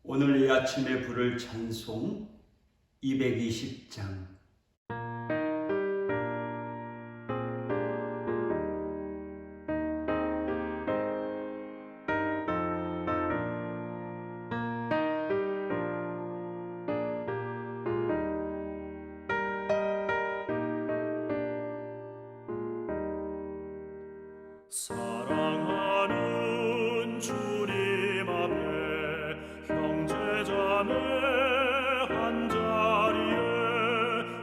오늘 이 아침에 부를 찬송 220장. 사랑하는 주님 앞에 형제자매 한자리에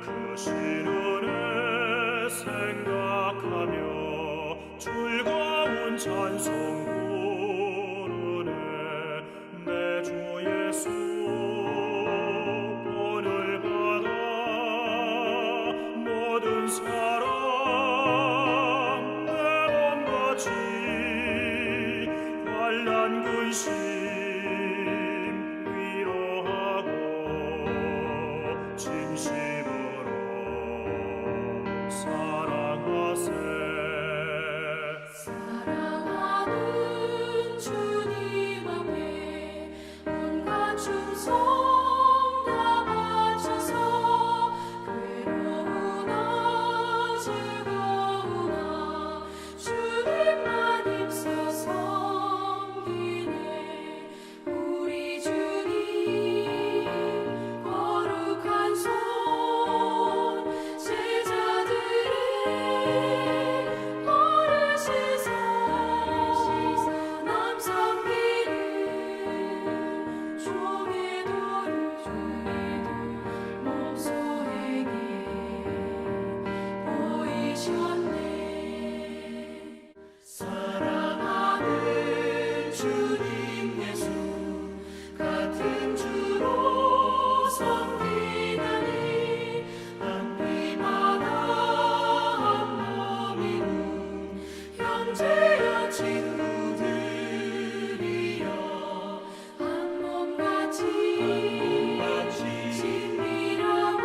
그 신은혜 생각하며 즐거운 찬송 부르네. 내 주 예수 본을 받아 모든 사랑 환난 근심 위로하고 진심으로 사랑하세. 사랑하는 주님 앞에 온갖 충성 다 바쳐서 괴로우나 즐거우나 주님만 힘써 섬기네. 우리 주님 거룩한 손 제자들의 어르시사 남 섬기는 종의 도를 목소에게 보이셨네. 사랑하는 주님 예수 같은 주로 섬기다니 한 피마다 한 몸이군 형제여 친구들이여 한 몸같이 친밀하고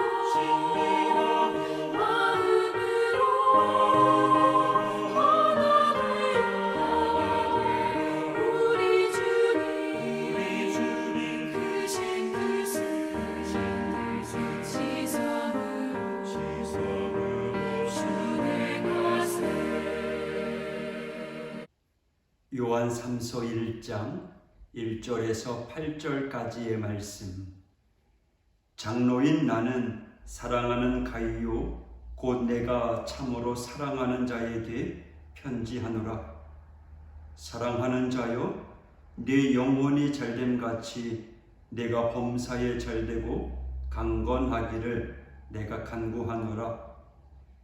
마음으로 하나 되어 우리 주님 크신 뜻을 지성으로 준행하세. 요한 3서 1장 1절에서 8절까지의 말씀. 장로인 나는 사랑하는 가이요 곧 내가 참으로 사랑하는 자에게 편지하노라. 사랑하는 자여, 네 영혼이 잘됨같이 내가 범사에 잘되고 강건하기를 내가 간구하노라.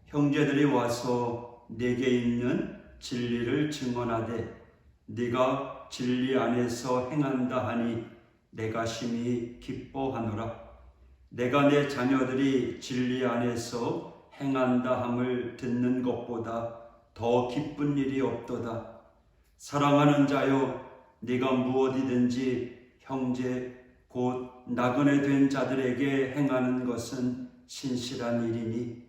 형제들이 와서 내게 있는 진리를 증언하되 네가 진리 안에서 행한다 하니 내가 심히 기뻐하노라. 내가 내 자녀들이 진리 안에서 행한다 함을 듣는 것보다 더 기쁜 일이 없도다. 사랑하는 자여, 네가 무엇이든지 형제 곧 나그네 된 자들에게 행하는 것은 신실한 일이니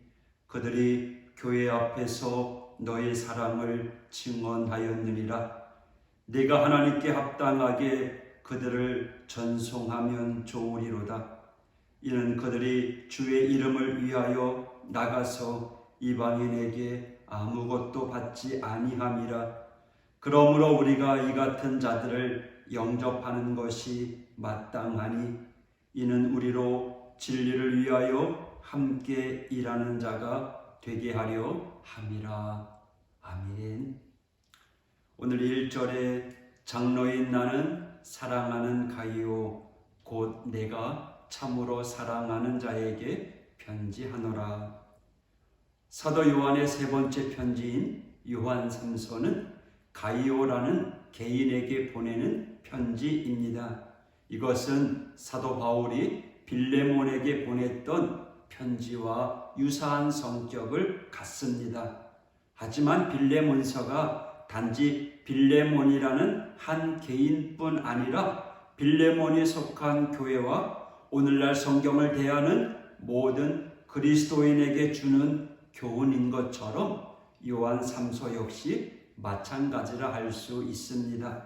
그들이 교회 앞에서 너의 사랑을 증언하였느니라. 네가 하나님께 합당하게 그들을 전송하면 좋으리로다. 이는 그들이 주의 이름을 위하여 나가서 이방인에게 아무것도 받지 아니함이라. 그러므로 우리가 이 같은 자들을 영접하는 것이 마땅하니 이는 우리로 진리를 위하여 함께 일하는 자가 되게 하려 함이라. 아멘. 오늘 1절에 장로인 나는 사랑하는 가이요 곧 내가 참으로 사랑하는 자에게 편지하노라. 사도 요한의 세 번째 편지인 요한 3서는 가이오라는 개인에게 보내는 편지입니다. 이것은 사도 바울이 빌레몬에게 보냈던 편지와 유사한 성격을 갖습니다. 하지만 빌레몬서가 단지 빌레몬이라는 한 개인뿐 아니라 빌레몬이 속한 교회와 오늘날 성경을 대하는 모든 그리스도인에게 주는 교훈인 것처럼 요한 3서 역시 마찬가지라 할 수 있습니다.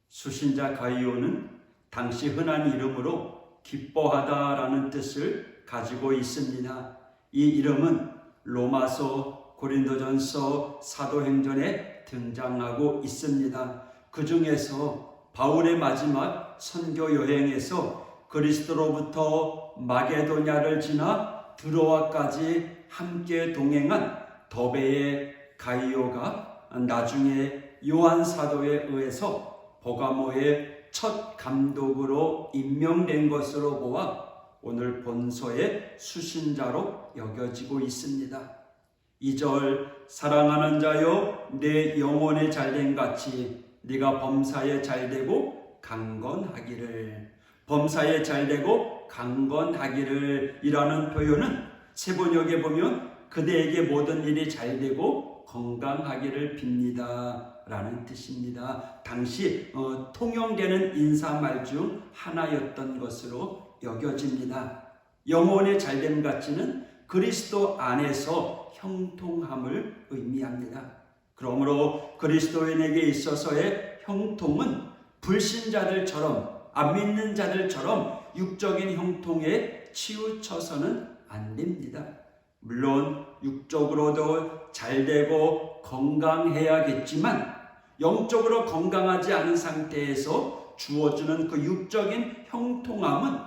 수신자 가이오는 당시 흔한 이름으로 기뻐하다라는 뜻을 가지고 있습니다. 이 이름은 로마서, 고린도전서, 사도행전에 등장하고 있습니다. 그 중에서 바울의 마지막 선교 여행에서 그리스도로부터 마게도냐를 지나 드로아까지 함께 동행한 더베의 가이오가 나중에 요한 사도에 의해서 버가모의 첫 감독으로 임명된 것으로 보아 오늘 본서의 수신자로 여겨지고 있습니다. 2절 사랑하는 자여 내 영혼에 잘된 같이 네가 범사에 잘되고 강건하기를, 범사에 잘되고 강건하기를 이라는 표현은 세번역에 보면 그대에게 모든 일이 잘되고 건강하기를 빕니다 라는 뜻입니다. 당시 통용되는 인사말 중 하나였던 것으로 여겨집니다. 영혼의 잘됨 같이는 그리스도 안에서 형통함을 의미합니다. 그러므로 그리스도인에게 있어서의 형통은 불신자들처럼, 안 믿는 자들처럼 육적인 형통에 치우쳐서는 안 됩니다. 물론 육적으로도 잘되고 건강해야겠지만 영적으로 건강하지 않은 상태에서 주어지는 그 육적인 형통함은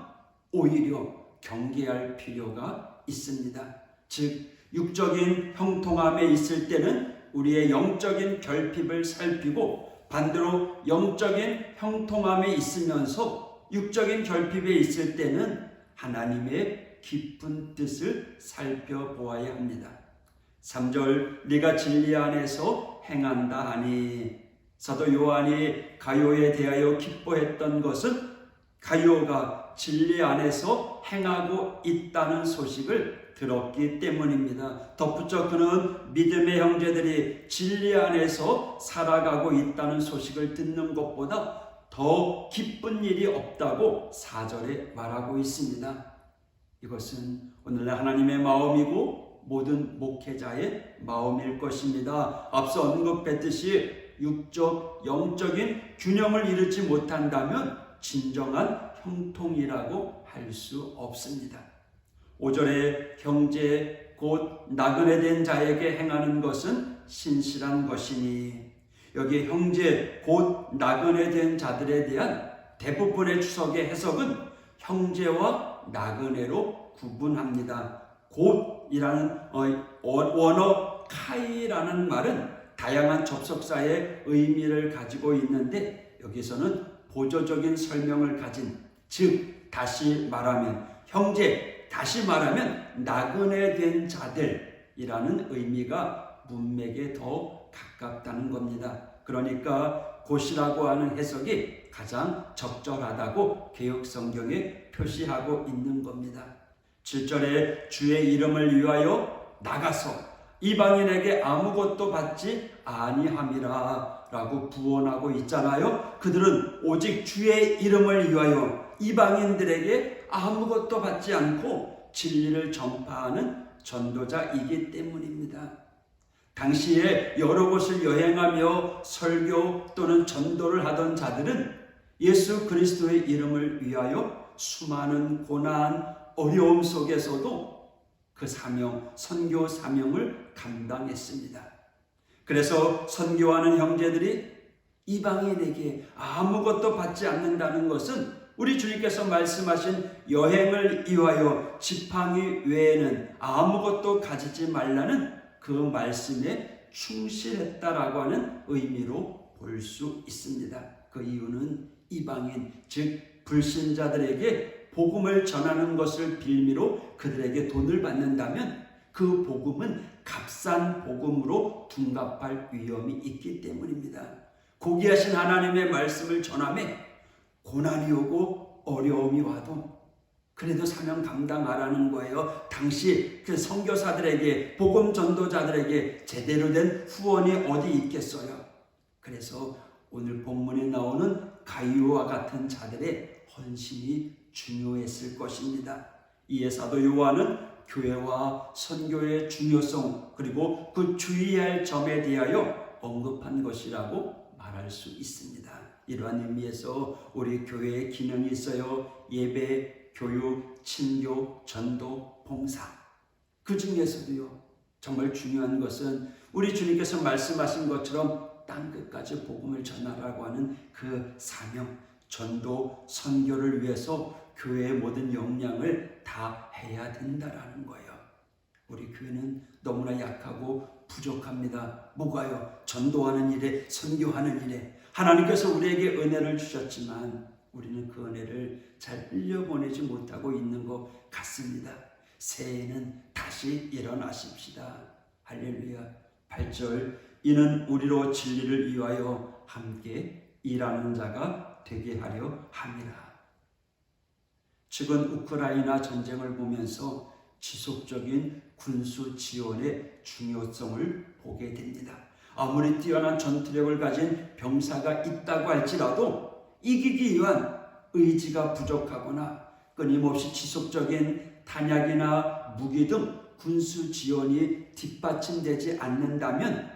오히려 경계할 필요가 있습니다. 즉 육적인 형통함에 있을 때는 우리의 영적인 결핍을 살피고 반대로 영적인 형통함에 있으면서 육적인 결핍에 있을 때는 하나님의 깊은 뜻을 살펴보아야 합니다. 3절 네가 진리 안에서 행한다 하니, 사도 요한이 가요에 대하여 기뻐했던 것은 가요가 진리 안에서 행하고 있다는 소식을 들었기 때문입니다. 덧붙여 그는 믿음의 형제들이 진리 안에서 살아가고 있다는 소식을 듣는 것보다 더 기쁜 일이 없다고 4절에 말하고 있습니다. 이것은 오늘날 하나님의 마음이고 모든 목회자의 마음일 것입니다. 앞서 언급했듯이 육적, 영적인 균형을 이루지 못한다면 진정한 형통이라고 할 수 없습니다. 5절에 형제 곧 나그네 된 자에게 행하는 것은 신실한 것이니, 여기 형제 곧 나그네 된 자들에 대한 대부분의 주석의 해석은 형제와 나그네로 구분합니다. 곧이라는 원어 카이라는 말은 다양한 접속사의 의미를 가지고 있는데 여기서는 보조적인 설명을 가진, 즉 다시 말하면 형제, 다시 말하면 나그네 된 자들이라는 의미가 문맥에 더 가깝다는 겁니다. 그러니까 곧이라고 하는 해석이 가장 적절하다고 개역성경에 표시하고 있는 겁니다. 7절에 주의 이름을 위하여 나가서 이방인에게 아무것도 받지 아니함이라 라고 부언하고 있잖아요. 그들은 오직 주의 이름을 위하여 이방인들에게 아무것도 받지 않고 진리를 전파하는 전도자이기 때문입니다. 당시에 여러 곳을 여행하며 설교 또는 전도를 하던 자들은 예수 그리스도의 이름을 위하여 수많은 고난, 어려움 속에서도 그 사명, 선교 사명을 감당했습니다. 그래서 선교하는 형제들이 이방인에게 아무것도 받지 않는다는 것은 우리 주님께서 말씀하신 여행을 위하여 지팡이 외에는 아무것도 가지지 말라는 그 말씀에 충실했다라고 하는 의미로 볼 수 있습니다. 그 이유는 이방인, 즉 불신자들에게 복음을 전하는 것을 빌미로 그들에게 돈을 받는다면 그 복음은 값싼 복음으로 둔갑할 위험이 있기 때문입니다. 고귀하신 하나님의 말씀을 전하며 고난이 오고 어려움이 와도 그래도 사명 감당하라는 거예요. 당시 그 선교사들에게, 복음 전도자들에게 제대로 된 후원이 어디 있겠어요. 그래서 오늘 본문에 나오는 가이오와 같은 자들의 헌신이 중요했을 것입니다. 이에 사도 요한은 교회와 선교의 중요성 그리고 그 주의할 점에 대하여 언급한 것이라고 말할 수 있습니다. 이러한 의미에서 우리 교회의 기능이 있어요. 예배, 교육, 친교, 전도, 봉사. 그 중에서도요, 정말 중요한 것은 우리 주님께서 말씀하신 것처럼 땅끝까지 복음을 전하라고 하는 그 사명, 전도, 선교를 위해서 교회의 모든 역량을 다 해야 된다라는 거예요. 우리 교회는 너무나 약하고 부족합니다. 뭐가요? 전도하는 일에, 선교하는 일에. 하나님께서 우리에게 은혜를 주셨지만 우리는 그 은혜를 잘 흘려보내지 못하고 있는 것 같습니다. 새해에는 다시 일어나십시다. 할렐루야. 8절, 이는 우리로 진리를 위하여 함께 일하는 자가 되게 하려 함이라. 최근 우크라이나 전쟁을 보면서 지속적인 군수 지원의 중요성을 보게 됩니다. 아무리 뛰어난 전투력을 가진 병사가 있다고 할지라도 이기기 위한 의지가 부족하거나 끊임없이 지속적인 탄약이나 무기 등 군수 지원이 뒷받침되지 않는다면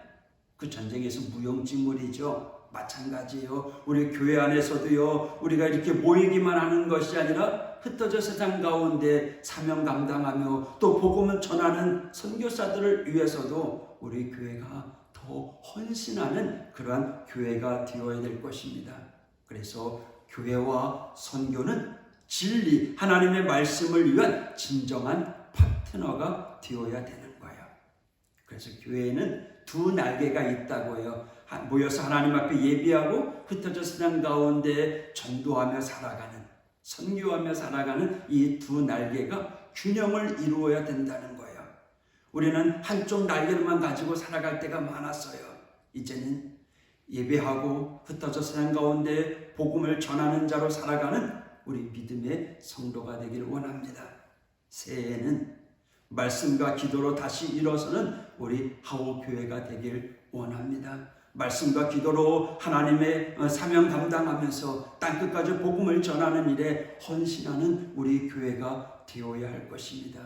그 전쟁에서 무용지물이죠. 마찬가지예요. 우리 교회 안에서도요, 우리가 이렇게 모이기만 하는 것이 아니라 흩어져 세상 가운데 사명 감당하며 또 복음을 전하는 선교사들을 위해서도 우리 교회가 더 헌신하는 그러한 교회가 되어야 될 것입니다. 그래서 교회와 선교는 진리, 하나님의 말씀을 위한 진정한 파트너가 되어야 되는 거예요. 그래서 교회에는 두 날개가 있다고 해요. 모여서 하나님 앞에 예배하고 흩어져 세상 가운데 전도하며 살아가는, 선교하며 살아가는 이 두 날개가 균형을 이루어야 된다는 거예요. 우리는 한쪽 날개로만 가지고 살아갈 때가 많았어요. 이제는 예배하고 흩어져 세상 가운데 복음을 전하는 자로 살아가는 우리 믿음의 성도가 되기를 원합니다. 새해에는 말씀과 기도로 다시 일어서는 우리 하우교회가 되길 원합니다. 말씀과 기도로 하나님의 사명 감당하면서 땅끝까지 복음을 전하는 일에 헌신하는 우리 교회가 되어야 할 것입니다.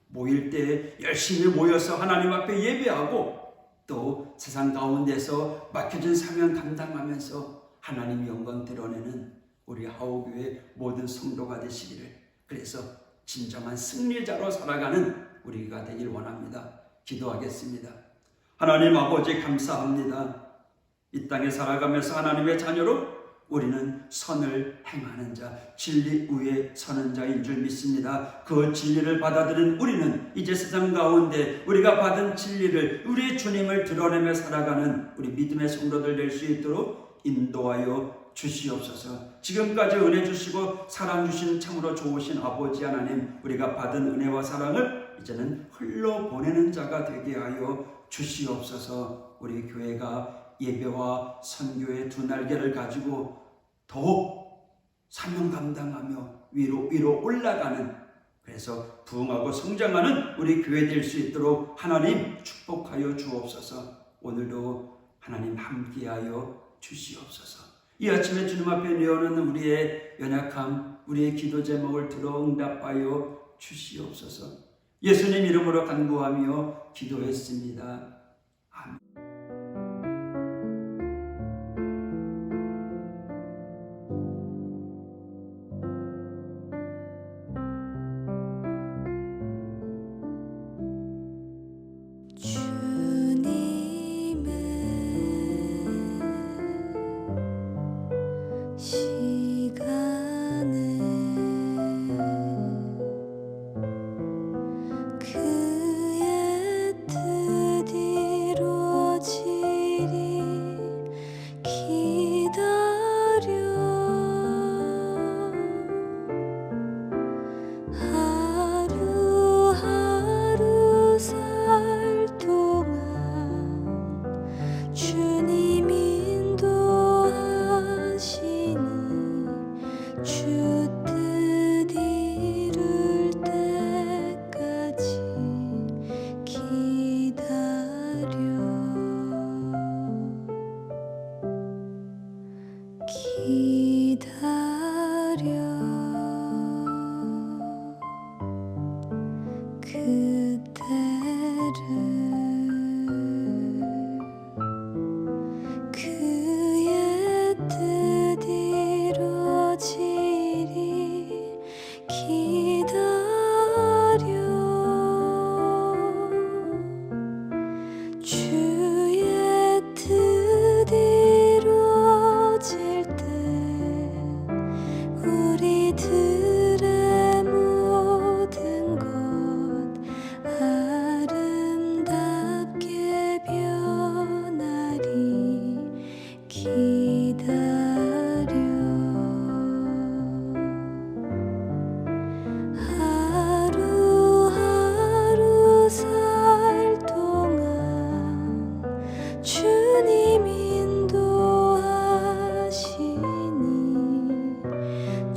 모일 때 열심히 모여서 하나님 앞에 예배하고 또 세상 가운데서 맡겨진 사명 감당하면서 하나님 영광 드러내는 우리 하우교회 모든 성도가 되시기를, 그래서 진정한 승리자로 살아가는 우리가 되길 원합니다. 기도하겠습니다. 하나님 아버지 감사합니다. 이 땅에 살아가면서 하나님의 자녀로 우리는 선을 행하는 자, 진리 위에 서는 자인 줄 믿습니다. 그 진리를 받아들인 우리는 이제 세상 가운데 우리가 받은 진리를, 우리의 주님을 드러내며 살아가는 우리 믿음의 성도들 될 수 있도록 인도하여 주시옵소서. 지금까지 은혜 주시고 사랑 주신 참으로 좋으신 아버지 하나님, 우리가 받은 은혜와 사랑을 이제는 흘러보내는 자가 되게 하여 주시옵소서. 우리 교회가 예배와 선교의 두 날개를 가지고 더욱 사명 감당하며 위로 올라가는, 그래서 부흥하고 성장하는 우리 교회 될 수 있도록 하나님 축복하여 주옵소서. 오늘도 하나님 함께하여 주시옵소서. 이 아침에 주님 앞에 내어놓는 우리의 연약함, 우리의 기도 제목을 들어 응답하여 주시옵소서. 예수님 이름으로 간구하며 기도했습니다. 아멘. 그의 뜻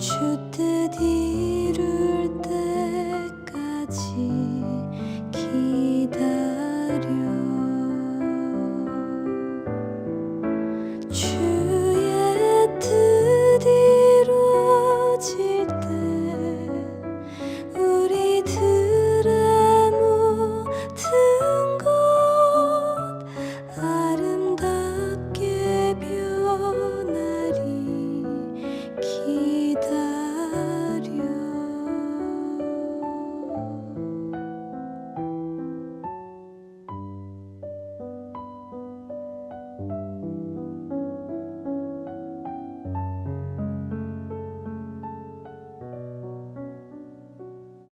주 뜻이